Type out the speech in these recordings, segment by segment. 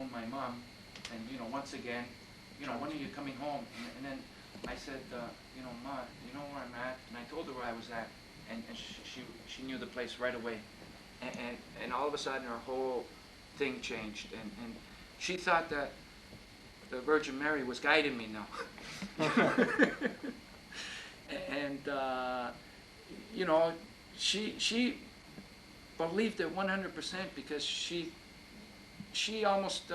my mom, and once again, when are you coming home? And then I said, Ma, you know where I'm at? And I told her where I was at, and she knew the place right away, and all of a sudden her whole thing changed, and she thought that the Virgin Mary was guiding me now. And she believed it 100% because she almost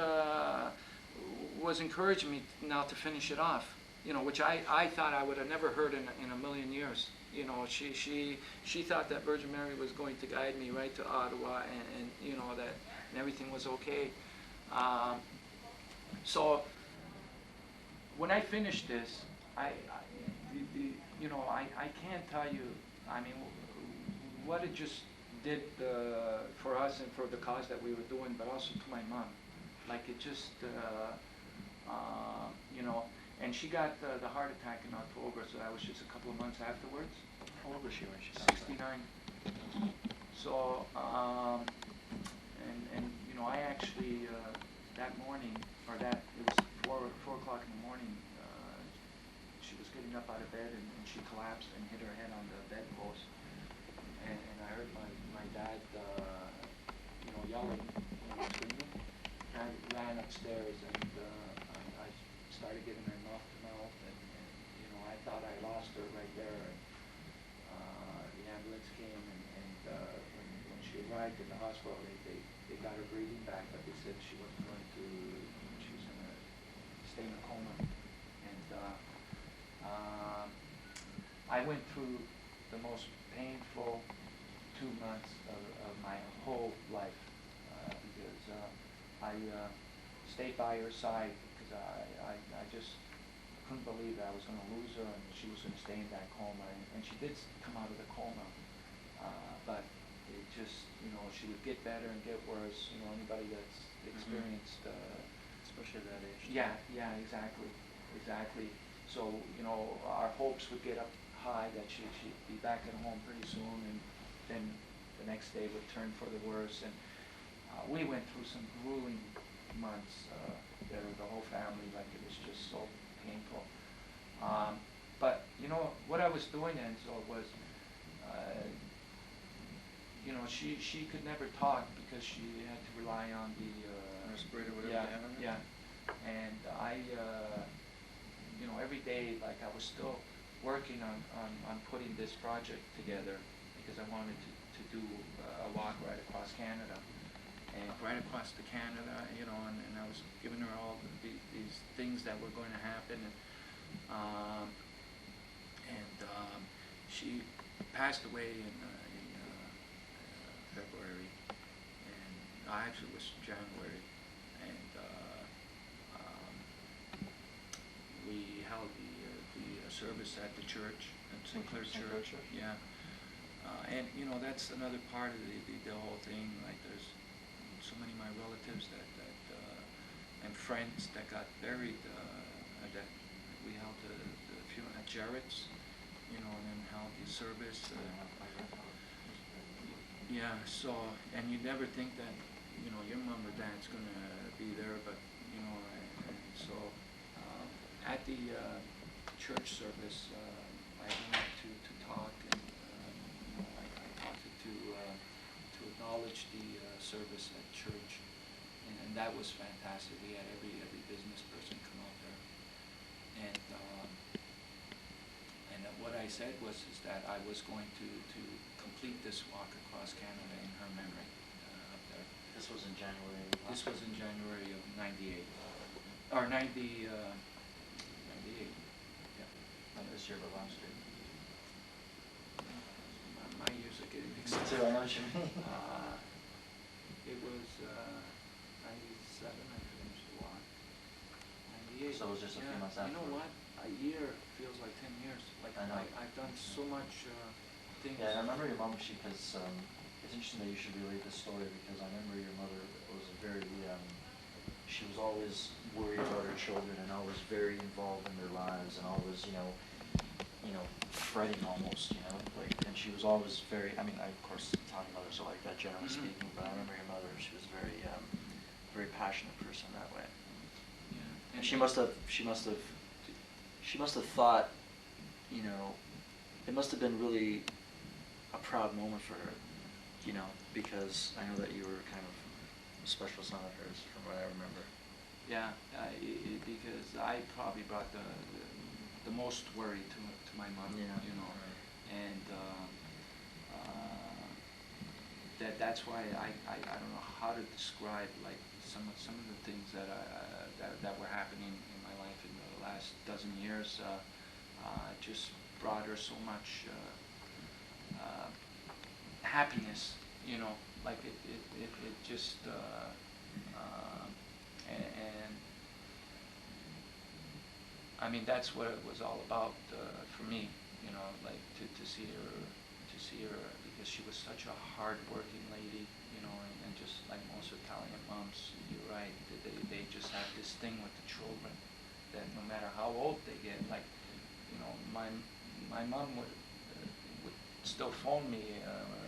was encouraging me now to finish it off, which I thought I would have never heard in a million years. She thought that Virgin Mary was going to guide me right to Ottawa, and that everything was okay. So when I finished this, I can't tell you, I mean, what it just did for us and for the cause that we were doing, but also to my mom. Like it just, and she got the heart attack in October, so that was just a couple of months afterwards. How old was she when she died? 69. So, I actually, that morning, it was 4 o'clock in the morning, she was getting up out of bed and she collapsed and hit her head on the bedpost. And I heard my dad, yelling, screaming. I ran upstairs and I started giving her mouth to mouth, and I thought I lost her right there. And the ambulance came, and when she arrived at the hospital, they got her breathing back, but they said she wasn't going to. She was going to stay in a coma. And I went through the most painful 2 months of my whole life, because I stayed by her side because I just couldn't believe that I was going to lose her and she was going to stay in that coma. And she did come out of the coma, but it just, she would get better and get worse. Anybody that's experienced, Especially at that age. yeah, exactly. So, our hopes would get up high that she'd be back at home pretty soon, and then the next day would turn for the worse. And we went through some grueling months there, the whole family, like it was just so painful. But what I was doing then, so was, she could never talk because she had to rely on the respirator, whatever they have on it? Yeah. And I, every day, like I was still working on putting this project together because I wanted to do a walk right across Canada. And right across to Canada, and I was giving her all these things that were going to happen. And she passed away in February, and actually it was January. And we held the service at the church, at St. Clair Church. Yeah. And that's another part of the whole thing. Like there's so many of my relatives that and friends that got buried, that we held the funeral at Jarrett's, and then held the service. Yeah, so, and you never think that, your mom or dad's going to be there, but, and so at the church service, I went to talk, and I talked to acknowledge the service at church, and that was fantastic. We had every business person come out there, and what I said was that I was going to complete this walk across Canada in her memory up there. This was in January. This was in January of '98, or 98. Yeah. Not this year, but last year. My years are getting mixed up. Me too, I know what you mean. It was 97 I finished the walk. 98. So it was just a few months after. You know what? A year feels like 10 years. Like I know. I've done so much things. Yeah, and I remember your mom, because it's interesting that you should relate this story, because I remember your mother was very, she was always worried about her children and always very involved in their lives and always, fretting almost, like, and she was always very, I mean, of course, talking about her so like that, generally speaking, but I remember your mother, she was very, very passionate person that way. Yeah. And she must have thought, you know, it must have been really a proud moment for her, you know, because I know that you were kind of a special son of hers, from what I remember. Yeah, because I probably brought the most worry to my mom, Yeah. you know, Right. and that's why I don't know how to describe like some of the things that were happening in my life in the last dozen years. Just brought her so much happiness, you know, like it just and I mean that's what it was all about for me, you know, like to see her because she was such a hard-working lady, you know, and just like most Italian moms, you're right, they just have this thing with the children that no matter how old they get, like, you know, my mom would still phone me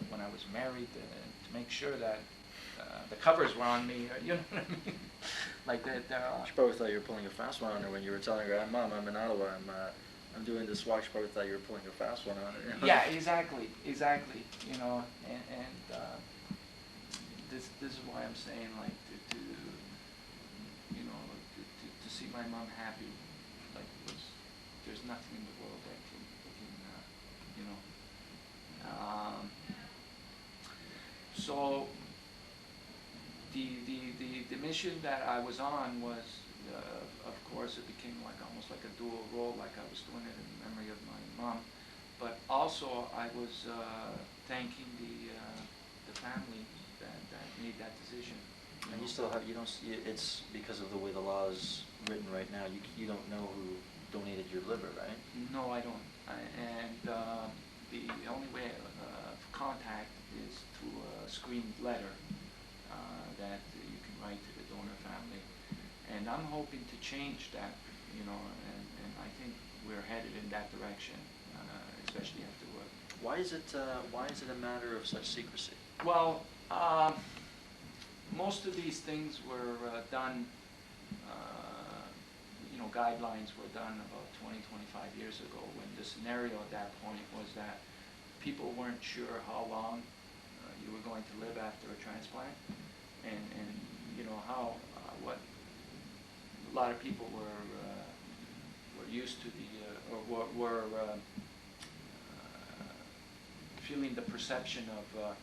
when I was married to make sure that the covers were on me, you know what I mean? Like that. She probably thought you were pulling a fast one on her when you were telling her, "Mom, I'm in Ottawa. I'm doing this watch." She probably thought you were pulling a fast one on her. You know? Yeah, exactly. You know, and this is why I'm saying like to you know to see my mom happy, like there's nothing in the world that can you know. So the mission that I was on was, of course, it became like almost like a dual role, like I was doing it in memory of my mom, but also I was thanking the family that made that decision. And you still have, you don't, it's because of the way the law is written right now, you don't know who donated your liver, right? No, I don't. And the only way of contact is through a screened letter that you can write to the donor family. And I'm hoping to change that, you know, and I think we're headed in that direction, especially after work. Why is it a matter of such secrecy? Well, most of these things were done, you know, guidelines were done about 20, 25 years ago when the scenario at that point was that people weren't sure how long you were going to live after a transplant, and you know how what a lot of people were used to or were feeling the perception of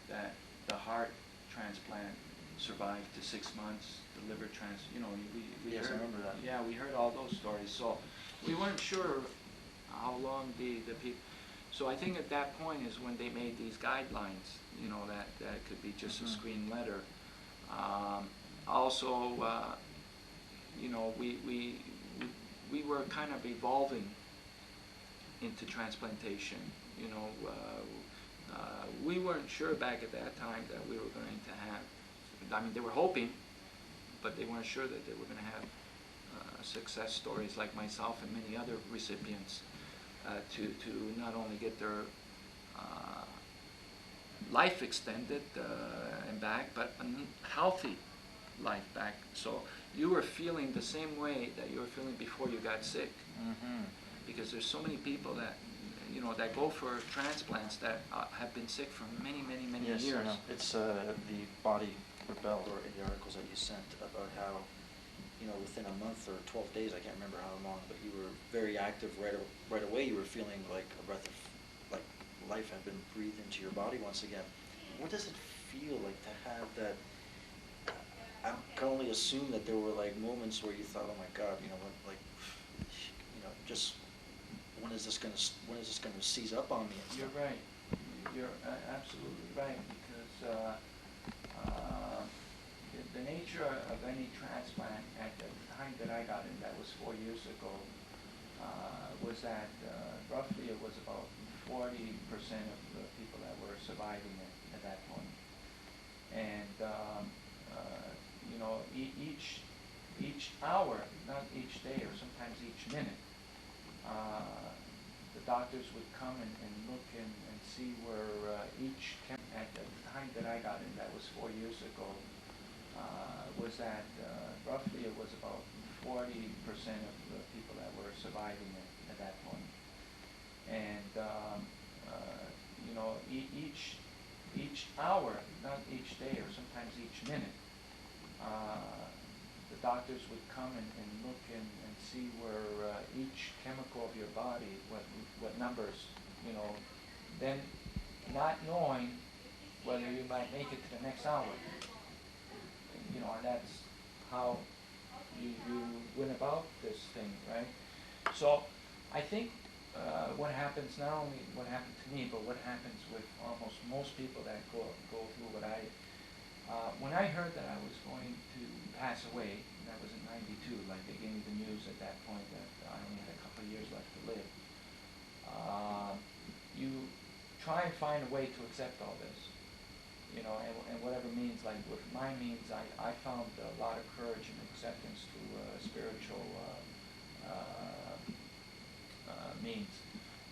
that the heart transplant survived to 6 months, the liver you know, we Yes, heard, I remember that. Yeah, we heard all those stories. So we weren't sure how long the people. So I think at that point is when they made these guidelines, you know, that it could be just a screen letter. Also, you know, we were kind of evolving into transplantation. You know, we weren't sure back at that time that we were going to have. I mean, they were hoping, but they weren't sure that they were going to have success stories like myself and many other recipients to not only get their life extended and back, but a healthy life back. So you were feeling the same way that you were feeling before you got sick. Mm-hmm. Because there's so many people that, you know, that go for transplants that have been sick for many Yes, years. I know. It's the body rebelled, or in the articles that you sent about how, you know, within a month or 12 days, I can't remember how long, but you were very active right away. You were feeling like a breath of, like life had been breathed into your body once again. What does it feel like to have that? I can only assume that there were like moments where you thought, oh my God, you know, like, you know, just when is this gonna seize up on me? You're right. You're absolutely right, because the nature of any transplant at the time that I got in, that was 4 years ago, was that roughly it was about 40% of the people that were surviving it at that point. And you know, each hour, not each day, or sometimes each minute, the doctors would come and look and see where at the time that I got in, that was 4 years ago, was was that roughly it was about 40% of the people that were surviving it at that point. And you know, each hour, not each day or sometimes each minute, the doctors would come and look and see where each chemical of your body, what numbers, you know, then not knowing whether you might make it to the next hour. You know, and that's how you went about this thing, right? So I think what happens, not only what happened to me, but what happens with almost most people that go through what I, when I heard that I was going to pass away, and that was in '92, like they gave me the news at that point that I only had a couple of years left to live, you try and find a way to accept all this, you know, and whatever means, like with my means, I found a lot of courage and acceptance through spiritual means.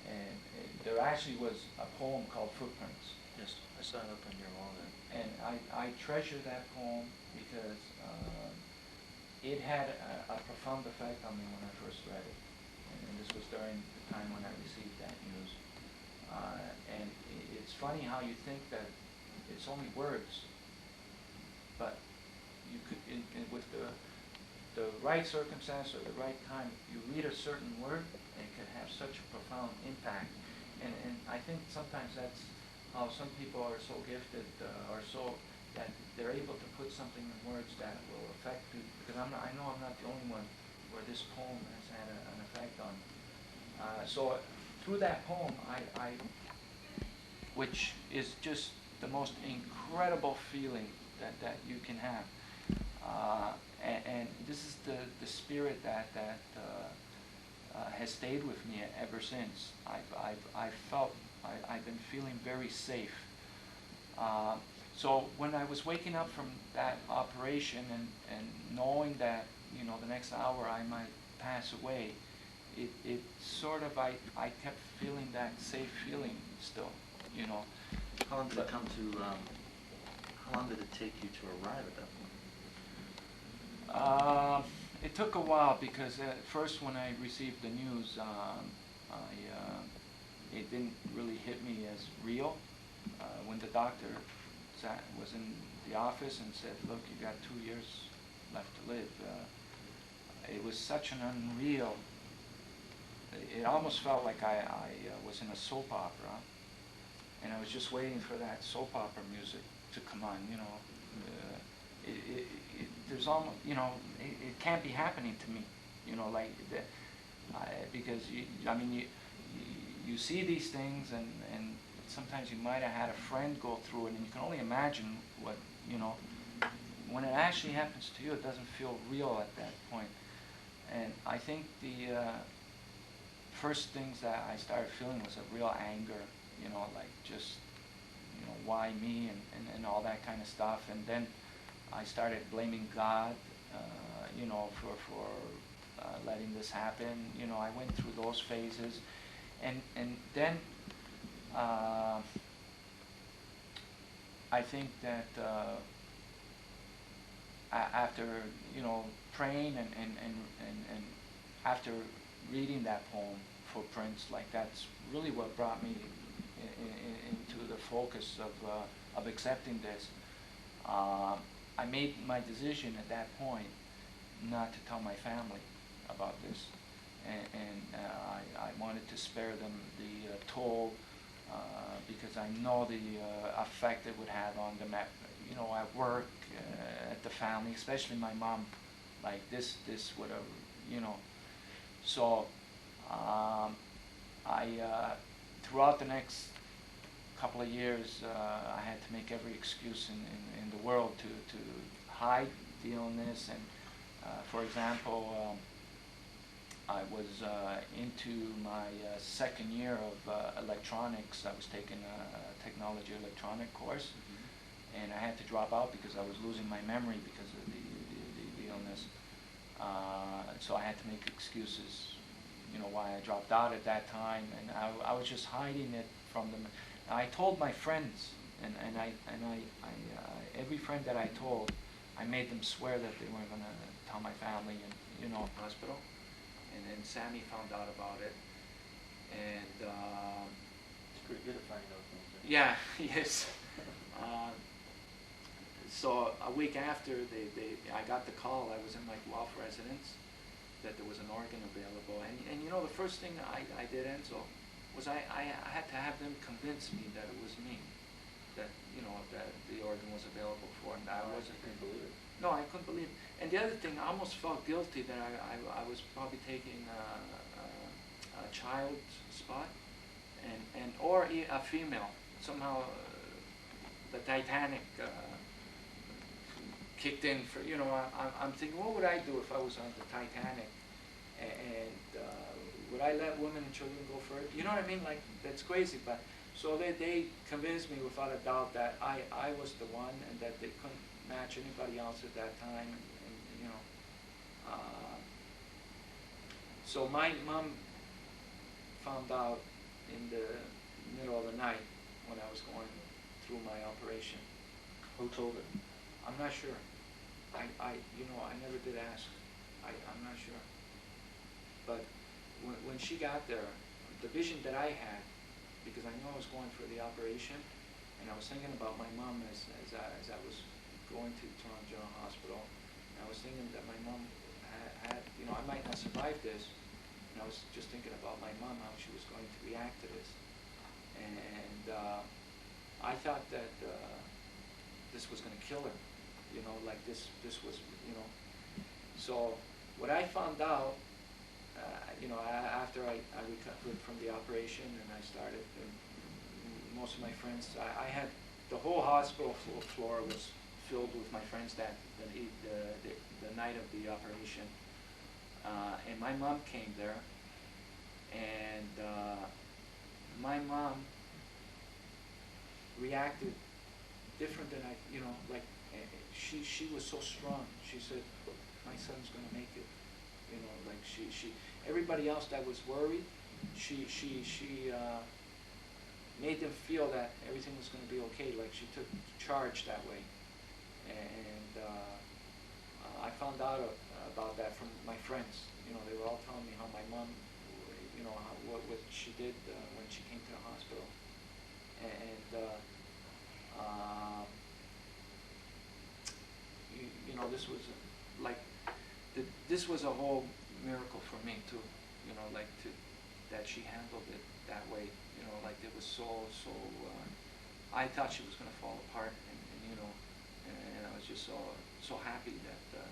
And there actually was a poem called Footprints. Yes, I saw it up on your wall there. And I treasure that poem because it had a profound effect on me when I first read it. And this was during the time when I received that news. And it's funny how you think that it's only words, but you could, with the right circumstance or the right time, you read a certain word and it can have such a profound impact. And I think sometimes that's how some people are so gifted, or so that they're able to put something in words that will affect you. Because I know I'm not the only one where this poem has had an effect on. So through that poem, which is just the most incredible feeling that you can have. And this is the spirit that has stayed with me ever since. I've been feeling very safe. So when I was waking up from that operation and knowing that, you know, the next hour I might pass away, it sort of, I kept feeling that safe feeling still, you know. How long did it come to, how long did it take you to arrive at that point? It took a while because at first when I received the news, it didn't really hit me as real. When the doctor was in the office and said, look, you got 2 years left to live, it was such an unreal, it almost felt like I was in a soap opera, and I was just waiting for that soap opera music to come on, you know. There's almost, you know, it can't be happening to me, you know, like that, because you see these things, and sometimes you might have had a friend go through it, and you can only imagine what, you know, when it actually happens to you, it doesn't feel real at that point. And I think the first things that I started feeling was a real anger, you know, like just, you know, why me, and all that kind of stuff. And then I started blaming God, you know, for letting this happen. You know, I went through those phases, and then I think that after, you know, praying and after reading that poem, Footprints, like that's really what brought me into the focus of accepting this. I made my decision at that point not to tell my family about this, and I wanted to spare them the toll, because I know the effect it would have on them at, you know, at work, at the family, especially my mom. Like this would have, you know. So throughout the next couple of years, I had to make every excuse in the world to hide the illness. And for example, I was into my second year of electronics. I was taking a technology electronic course, and I had to drop out because I was losing my memory because of the illness. So I had to make excuses, you know, why I dropped out at that time, and I was just hiding it from them. I told my friends, and I every friend that I told, I made them swear that they weren't gonna tell my family in, hospital. And then Sammy found out about it. And, It's pretty good at finding out things. Right? yeah, yes. So a week after I got the call, I was in my Guelph residence, that there was an organ available. And the first thing I did, Enzo, was I had to have them convince me that it was me, that, that the organ was available for, and I wasn't. I couldn't believe it. No, I couldn't believe it. And the other thing, I almost felt guilty that I was probably taking a child's spot, or a female. Somehow the Titanic kicked in for, I'm thinking, what would I do if I was on the Titanic? And would I let women and children go first? You know what I mean? Like, that's crazy. But so they convinced me without a doubt that I was the one, and that they couldn't match anybody else at that time. And so my mom found out in the middle of the night when I was going through my operation. Who told her? I'm not sure. I never did ask. I'm not sure. But when she got there, the vision that I had, because I knew I was going for the operation, and I was thinking about my mom as I was going to Toronto General Hospital, and I was thinking that my mom had, I might not survive this, and I was just thinking about my mom, how she was going to react to this. And I thought that this was going to kill her, like this was, So what I found out, after I recovered from the operation and I started, and most of my friends, I had, the whole hospital floor was filled with my friends the night of the operation. And my mom came there, and my mom reacted different than like she was so strong. She said, my son's gonna make it. Like she everybody else that was worried, she made them feel that everything was gonna be okay. Like, she took charge that way. And I found out about that from my friends. They were all telling me how my mom, what she did when she came to the hospital. This was like, this was a whole miracle for me too. Like that she handled it that way. Like, it was so. I thought she was going to fall apart, and I was just so happy that.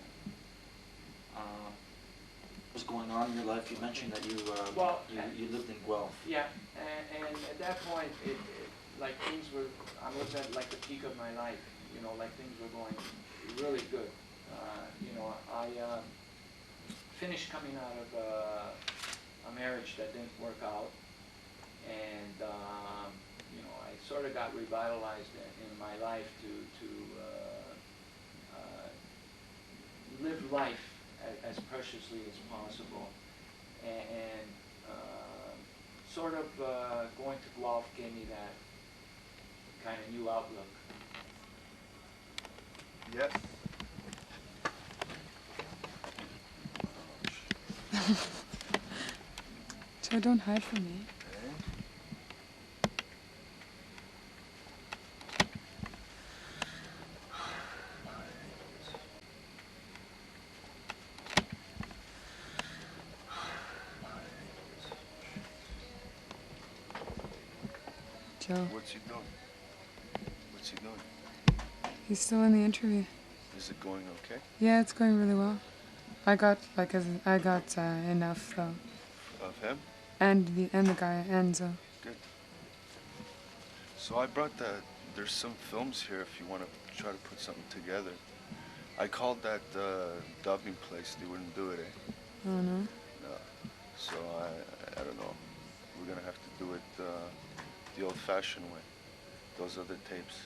What was going on in your life? You mentioned that you lived in Guelph. Yeah, and at that point, like, things were. I was at like the peak of my life. Like, things were going really good. I finished coming out of a marriage that didn't work out, and I sort of got revitalized in my life to live life as preciously as possible, and sort of going to Guelph gave me that kind of new outlook. Yes. Joe, don't hide from me. Joe. What's he doing? What's he doing? He's still in the interview. Is it going okay? Yeah, it's going really well. I got enough though. Of him? And the guy, Enzo. Good. So I brought that. There's some films here if you want to try to put something together. I called that dubbing place. They wouldn't do it. Oh no. No. So I don't know. We're gonna have to do it the old-fashioned way. Those other tapes.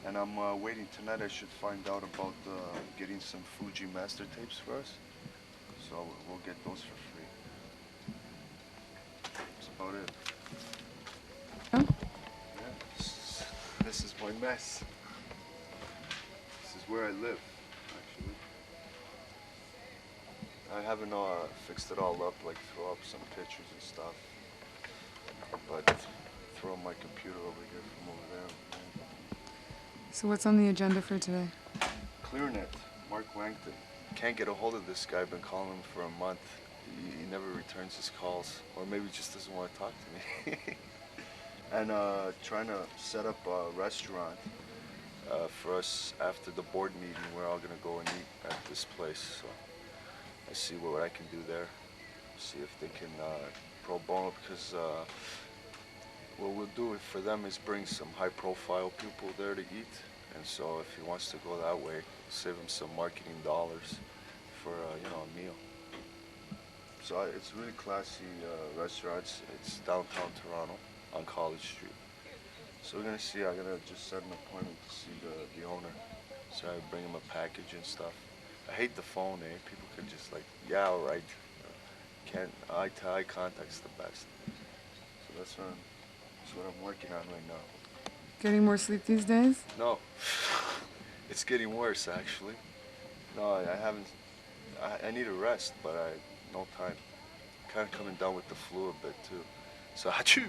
And I'm waiting tonight. I should find out about getting some Fuji master tapes for us. So we'll get those for free. That's about it. Oh? Yeah, this is my mess. This is where I live. I haven't fixed it all up, like throw up some pictures and stuff. But throw my computer over here from over there. So what's on the agenda for today? ClearNet, Mark Langton. Can't get a hold of this guy. I've been calling him for a month. He never returns his calls, or maybe just doesn't want to talk to me. And trying to set up a restaurant for us after the board meeting. We're all gonna go and eat at this place. So I see what I can do there. See if they can pro bono, because what we'll do for them is bring some high-profile people there to eat. And so if he wants to go that way, save him some marketing dollars for a meal. So it's really classy restaurants. It's downtown Toronto on College Street. So we're gonna see. I'm gonna just set an appointment to see the owner. So I bring him a package and stuff. I hate the phone, eh? People can just like, yeah, all right. Can't eye-to-eye contact's the best. So that's what I'm working on right now. Getting more sleep these days? No, it's getting worse actually. No, I haven't. I need a rest, but no time. Kind of coming down with the flu a bit too. So achoo.